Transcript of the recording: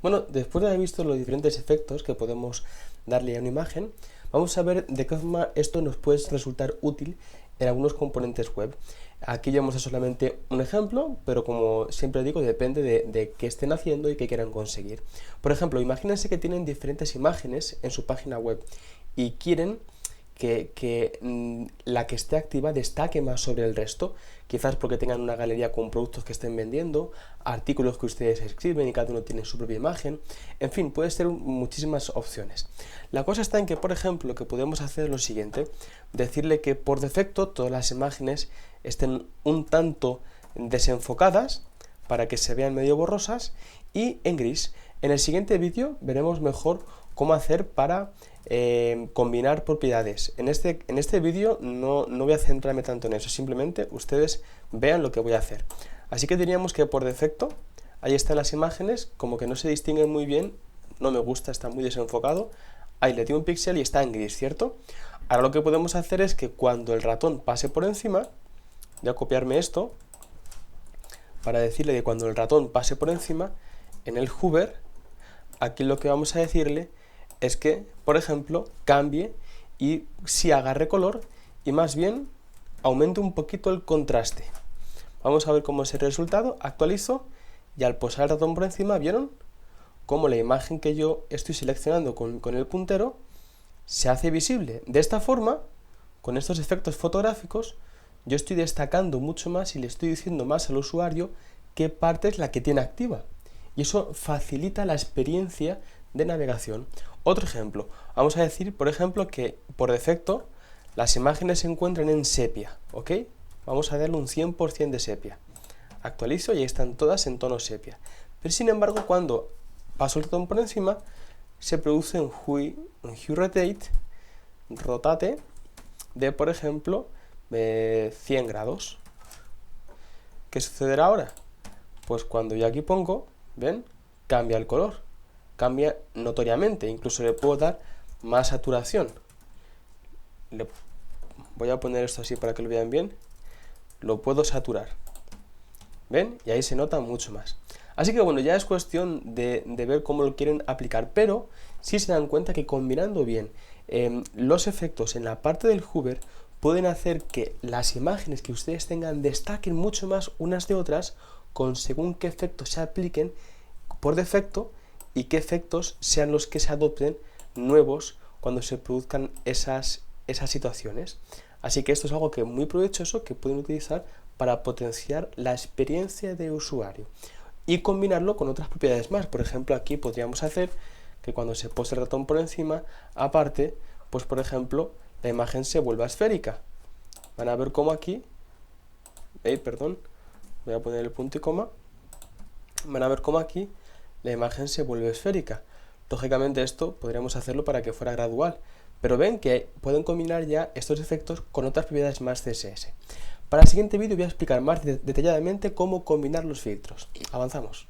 Bueno, después de haber visto los diferentes efectos que podemos darle a una imagen, vamos a ver de qué forma esto nos puede resultar útil en algunos componentes web. Aquí ya hemos solamente un ejemplo, pero como siempre digo, depende de qué estén haciendo y qué quieran conseguir. Por ejemplo, imagínense que tienen diferentes imágenes en su página web y quieren que la que esté activa destaque más sobre el resto, quizás porque tengan una galería con productos que estén vendiendo, artículos que ustedes escriben y cada uno tiene su propia imagen, en fin, puede ser muchísimas opciones. La cosa está en que, por ejemplo, lo que podemos hacer es lo siguiente, decirle que por defecto todas las imágenes estén un tanto desenfocadas para que se vean medio borrosas y en gris. En el siguiente vídeo veremos mejor cómo hacer para combinar propiedades. En este vídeo no voy a centrarme tanto en eso, simplemente ustedes vean lo que voy a hacer. Así que diríamos que por defecto, ahí están las imágenes, como que no se distinguen muy bien, no me gusta, está muy desenfocado, ahí le di un píxel y está en gris, ¿cierto? Ahora lo que podemos hacer es que cuando el ratón pase por encima, voy a copiarme esto, para decirle que cuando el ratón pase por encima, en el hover, aquí lo que vamos a decirle es que, por ejemplo, cambie y sí agarre color y más bien aumente un poquito el contraste. Vamos a ver cómo es el resultado. Actualizo y al posar el ratón por encima, ¿vieron? Cómo la imagen que yo estoy seleccionando con el puntero se hace visible. De esta forma, con estos efectos fotográficos, yo estoy destacando mucho más y le estoy diciendo más al usuario qué parte es la que tiene activa. Y eso facilita la experiencia de navegación. Otro ejemplo, vamos a decir, por ejemplo, que por defecto las imágenes se encuentran en sepia, ¿ok? Vamos a darle un 100% de sepia. Actualizo y ahí están todas en tono sepia. Pero sin embargo, cuando paso el ratón por encima, se produce un hue rotate de, por ejemplo, 100 grados. ¿Qué sucederá ahora? Pues cuando yo aquí pongo, ¿ven? Cambia el color, cambia notoriamente, incluso le puedo dar más saturación. Voy a poner esto así para que lo vean bien, lo puedo saturar, ¿ven? Y ahí se nota mucho más. Así que bueno, ya es cuestión de ver cómo lo quieren aplicar, pero sí se dan cuenta que combinando bien los efectos en la parte del hover pueden hacer que las imágenes que ustedes tengan destaquen mucho más unas de otras con según qué efectos se apliquen por defecto y qué efectos sean los que se adopten nuevos cuando se produzcan esas situaciones. Así que esto es algo que es muy provechoso que pueden utilizar para potenciar la experiencia de usuario y combinarlo con otras propiedades más. Por ejemplo, aquí podríamos hacer que cuando se pose el ratón por encima, aparte, pues por ejemplo, la imagen se vuelva esférica. Van a ver cómo aquí, perdón, voy a poner el punto y coma, van a ver cómo aquí la imagen se vuelve esférica. Lógicamente esto podríamos hacerlo para que fuera gradual, pero ven que pueden combinar ya estos efectos con otras propiedades más CSS. Para el siguiente vídeo voy a explicar más detalladamente cómo combinar los filtros. Avanzamos.